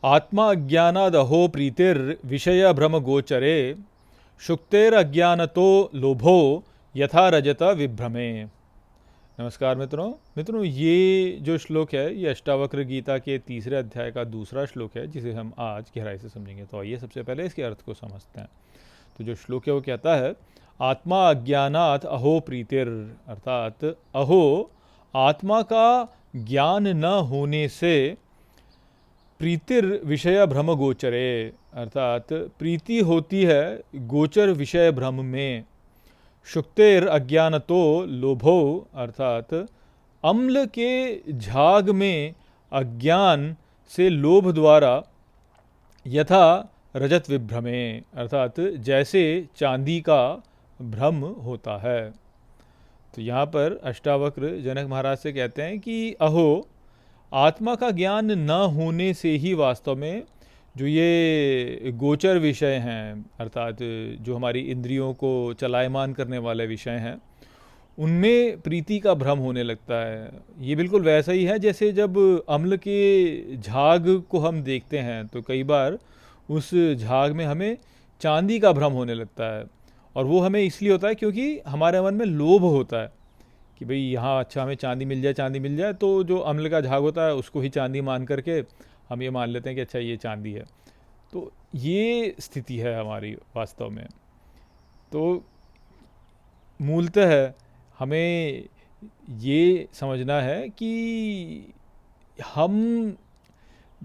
आत्मा अज्ञानादहो प्रीतिर्विषय भ्रम गोचरे शुक्तेरज्ञानतो लोभो यथा रजत विभ्रमे। नमस्कार मित्रों, ये जो श्लोक है ये अष्टावक्र गीता के तीसरे अध्याय का दूसरा श्लोक है जिसे हम आज गहराई से समझेंगे। तो आइए सबसे पहले इसके अर्थ को समझते हैं। तो जो श्लोक है वो कहता है, आत्मा अज्ञानात अहो प्रीतिर, अर्थात अहो आत्मा का ज्ञान न होने से प्रीतिर विषय भ्रम गोचरे, अर्थात प्रीति होती है गोचर विषय भ्रम में। शुक्तेर अज्ञानतो लोभो, अर्थात अम्ल के झाग में अज्ञान से लोभ द्वारा यथा रजत विभ्रमे, अर्थात जैसे चांदी का भ्रम होता है। तो यहाँ पर अष्टावक्र जनक महाराज से कहते हैं कि अहो आत्मा का ज्ञान न होने से ही वास्तव में जो ये गोचर विषय हैं, अर्थात जो हमारी इंद्रियों को चलायमान करने वाले विषय हैं, उनमें प्रीति का भ्रम होने लगता है। ये बिल्कुल वैसा ही है जैसे जब अम्ल के झाग को हम देखते हैं तो कई बार उस झाग में हमें चांदी का भ्रम होने लगता है, और वो हमें इसलिए होता है क्योंकि हमारे मन में लोभ होता है कि भाई यहाँ अच्छा हमें चांदी मिल जाए, तो जो अम्ल का झाग होता है उसको ही चांदी मान करके हम ये मान लेते हैं कि अच्छा ये चांदी है। तो ये स्थिति है हमारी वास्तव में। तो मूलतः हमें ये समझना है कि हम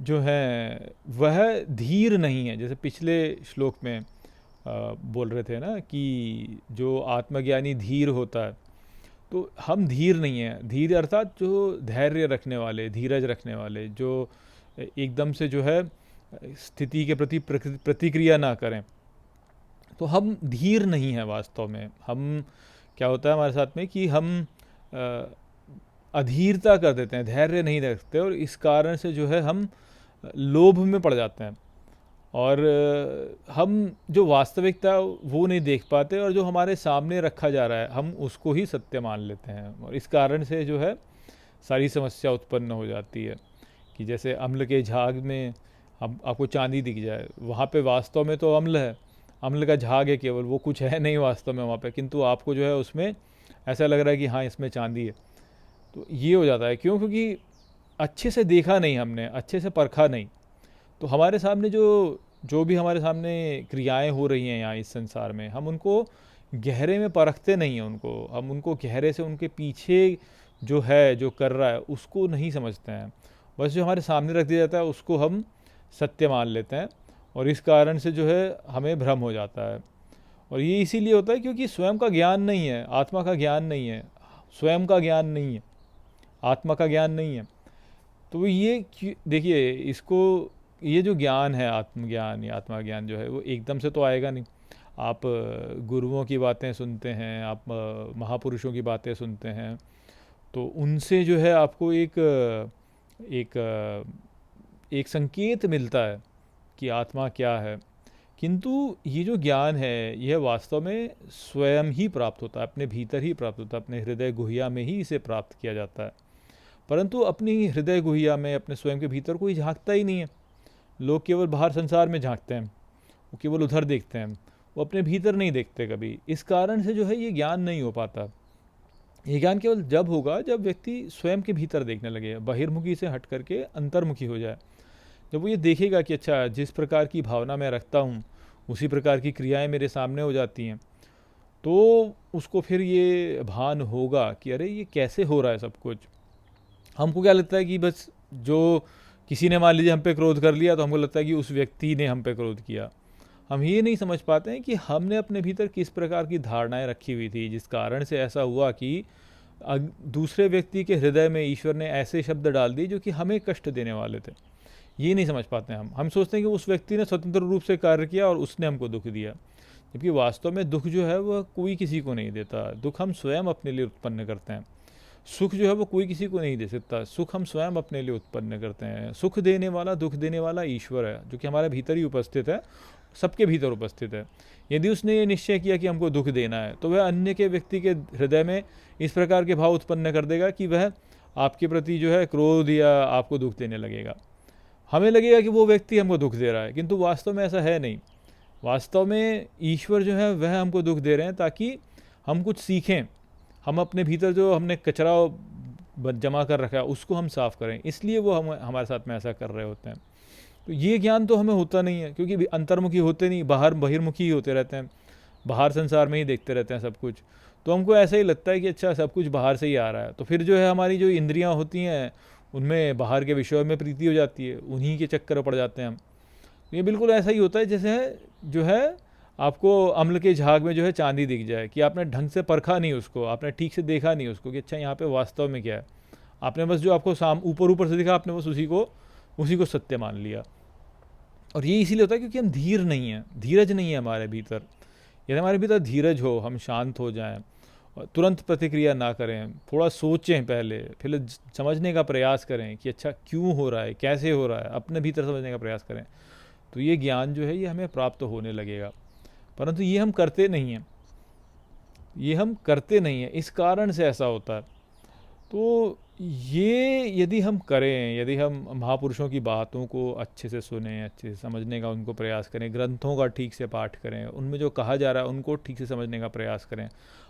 जो हैं वह धीर नहीं है। जैसे पिछले श्लोक में बोल रहे थे ना कि जो आत्मज्ञानी धीर होता है, तो हम धीर नहीं हैं। धीर अर्थात जो धैर्य रखने वाले, धीरज रखने वाले, जो एकदम से जो है स्थिति के प्रति प्रतिक्रिया ना करें, तो हम धीर नहीं हैं वास्तव में। हम क्या होता है हमारे साथ में कि हम अधीरता कर देते हैं, धैर्य नहीं रखते, और इस कारण से जो है हम लोभ में पड़ जाते हैं और हम जो वास्तविकता वो नहीं देख पाते, और जो हमारे सामने रखा जा रहा है हम उसको ही सत्य मान लेते हैं, और इस कारण से जो है सारी समस्या उत्पन्न हो जाती है। कि जैसे अम्ल के झाग में हम आपको चांदी दिख जाए, वहाँ पे वास्तव में तो अम्ल है, अम्ल का झाग है केवल, वो कुछ है नहीं वास्तव में वहाँ पे, किंतु आपको जो है उसमें ऐसा लग रहा है कि हाँ इसमें चांदी है। तो ये हो जाता है क्यों? क्योंकि अच्छे से देखा नहीं हमने, अच्छे से परखा नहीं। तो हमारे सामने जो भी हमारे सामने क्रियाएं हो रही हैं यहाँ इस संसार में, हम उनको गहरे में परखते नहीं हैं, हम उनको गहरे से उनके पीछे जो है, जो कर रहा है उसको नहीं समझते हैं। बस जो हमारे सामने रख दिया जाता है उसको हम सत्य मान लेते हैं, और इस कारण से जो है हमें भ्रम हो जाता है। और ये इसीलिए होता है क्योंकि स्वयं का ज्ञान नहीं है, आत्मा का ज्ञान नहीं है, स्वयं का ज्ञान नहीं है, आत्मा का ज्ञान नहीं है। तो ये देखिए, इसको ये जो ज्ञान है, आत्मज्ञान या आत्मा ज्ञान जो है वो एकदम से तो आएगा नहीं। आप गुरुओं की बातें सुनते हैं, आप महापुरुषों की बातें सुनते हैं, तो उनसे जो है आपको एक संकेत मिलता है कि आत्मा क्या है। किंतु ये जो ज्ञान है यह वास्तव में स्वयं ही प्राप्त होता है, अपने भीतर ही प्राप्त होता है, अपने हृदय गुहिया में ही इसे प्राप्त किया जाता है। परंतु अपनी हृदय गुहिया में, अपने स्वयं के भीतर कोई झांकता ही नहीं है। लोग केवल बाहर संसार में झांकते हैं, वो केवल उधर देखते हैं, वो अपने भीतर नहीं देखते कभी। इस कारण से जो है ये ज्ञान नहीं हो पाता। ये ज्ञान केवल जब होगा जब व्यक्ति स्वयं के भीतर देखने लगे, बहिर्मुखी से हट करके अंतर्मुखी हो जाए। जब वो ये देखेगा कि अच्छा जिस प्रकार की भावना मैं रखता हूँ उसी प्रकार की क्रियाएं मेरे सामने हो जाती हैं, तो उसको फिर ये भान होगा कि अरे ये कैसे हो रहा है सब कुछ। हमको क्या लगता है कि बस जो किसी ने मान लीजिए हम पे क्रोध कर लिया, तो हमको लगता है कि उस व्यक्ति ने हम पे क्रोध किया। हम ये नहीं समझ पाते हैं कि हमने अपने भीतर किस प्रकार की धारणाएं रखी हुई थी जिस कारण से ऐसा हुआ कि दूसरे व्यक्ति के हृदय में ईश्वर ने ऐसे शब्द डाल दिए जो कि हमें कष्ट देने वाले थे। ये नहीं समझ पाते हैं हम सोचते हैं कि उस व्यक्ति ने स्वतंत्र रूप से कार्य किया और उसने हमको दुख दिया, जबकि वास्तव में दुख जो है वह कोई किसी को नहीं देता। दुख हम स्वयं अपने लिए उत्पन्न करते हैं। सुख जो है वो कोई किसी को नहीं दे सकता, सुख हम स्वयं अपने लिए उत्पन्न करते हैं। सुख देने वाला, दुख देने वाला ईश्वर है, जो कि हमारे भीतर ही उपस्थित है, सबके भीतर उपस्थित है। यदि उसने ये निश्चय किया कि हमको दुख देना है, तो वह अन्य के व्यक्ति के हृदय में इस प्रकार के भाव उत्पन्न कर देगा कि वह आपके प्रति जो है क्रोध या आपको दुख देने लगेगा। हमें लगेगा कि वो व्यक्ति हमको दुख दे रहा है, किंतु वास्तव में ऐसा है नहीं। वास्तव में ईश्वर जो है वह हमको दुख दे रहे हैं ताकि हम कुछ सीखें, हम अपने भीतर जो हमने कचरा जमा कर रखा है उसको हम साफ़ करें, इसलिए वो हम हमारे साथ में ऐसा कर रहे होते हैं। तो ये ज्ञान तो हमें होता नहीं है, क्योंकि अंतर्मुखी होते नहीं, बाहर बहिर्मुखी ही होते रहते हैं, बाहर संसार में ही देखते रहते हैं सब कुछ। तो हमको ऐसा ही लगता है कि अच्छा सब कुछ बाहर से ही आ रहा है, तो फिर जो है हमारी जो इंद्रियां होती हैं उनमें बाहर के विषयों में प्रीति हो जाती है, उन्हीं के चक्कर में पड़ जाते हैं हम। तो ये बिल्कुल ऐसा ही होता है जैसे जो है आपको अम्ल के झाग में जो है चांदी दिख जाए, कि आपने ढंग से परखा नहीं उसको, आपने ठीक से देखा नहीं उसको कि अच्छा यहाँ पे वास्तव में क्या है। आपने बस जो आपको ऊपर ऊपर से दिखा, आपने बस उसी को सत्य मान लिया। और ये इसीलिए होता है क्योंकि हम धीर नहीं हैं, धीरज नहीं है हमारे भीतर। यदि हमारे भीतर धीरज हो, हम शांत हो जाएं, तुरंत प्रतिक्रिया ना करें, थोड़ा सोचें पहले, फिर समझने का प्रयास करें कि अच्छा क्यों हो रहा है, कैसे हो रहा है, अपने भीतर समझने का प्रयास करें, तो ये ज्ञान जो है ये हमें प्राप्त होने लगेगा। परंतु ये हम करते नहीं हैं, ये हम करते नहीं हैं, इस कारण से ऐसा होता है। तो ये यदि हम करें, यदि हम महापुरुषों की बातों को अच्छे से सुने, अच्छे से समझने का उनको प्रयास करें, ग्रंथों का ठीक से पाठ करें, उनमें जो कहा जा रहा है उनको ठीक से समझने का प्रयास करें,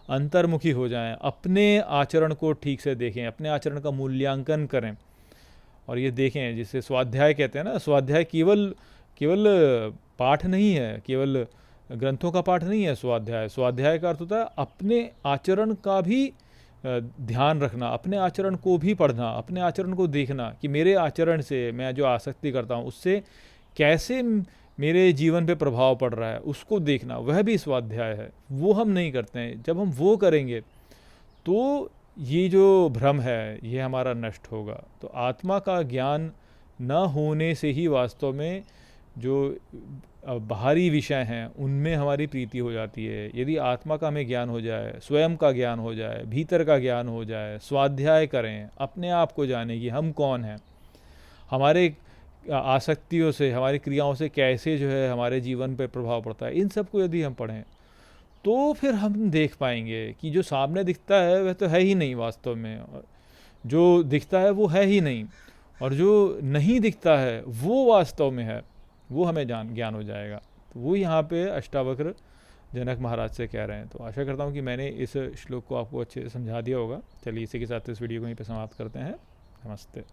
अंतर्मुखी हो जाएं, अपने आचरण को ठीक से देखें, अपने आचरण का मूल्यांकन करें और ये देखें, जिसे स्वाध्याय कहते हैं ना। स्वाध्याय केवल केवल पाठ नहीं है, केवल ग्रंथों का पाठ नहीं है। स्वाध्याय का अर्थ होता है अपने आचरण का भी ध्यान रखना, अपने आचरण को भी पढ़ना, अपने आचरण को देखना कि मेरे आचरण से मैं जो आसक्ति करता हूँ उससे कैसे मेरे जीवन पे प्रभाव पड़ रहा है, उसको देखना, वह भी स्वाध्याय है। वो हम नहीं करते हैं। जब हम वो करेंगे तो ये जो भ्रम है ये हमारा नष्ट होगा। तो आत्मा का ज्ञान न होने से ही वास्तव में जो बाहरी विषय हैं उनमें हमारी प्रीति हो जाती है। यदि आत्मा का हमें ज्ञान हो जाए, स्वयं का ज्ञान हो जाए, भीतर का ज्ञान हो जाए, स्वाध्याय करें, अपने आप को जाने कि हम कौन हैं, हमारे आसक्तियों से, हमारी क्रियाओं से कैसे जो है हमारे जीवन पर प्रभाव पड़ता है, इन सब को यदि हम पढ़ें तो फिर हम देख पाएंगे कि जो सामने दिखता है वह तो है ही नहीं वास्तव में, जो दिखता है वो है ही नहीं, और जो नहीं दिखता है वो वास्तव में है, वो हमें ज्ञान हो जाएगा। तो वो यहाँ पे अष्टावक्र जनक महाराज से कह रहे हैं। तो आशा करता हूँ कि मैंने इस श्लोक को आपको अच्छे से समझा दिया होगा। चलिए इसी के साथ इस वीडियो को यहीं पे समाप्त करते हैं। नमस्ते।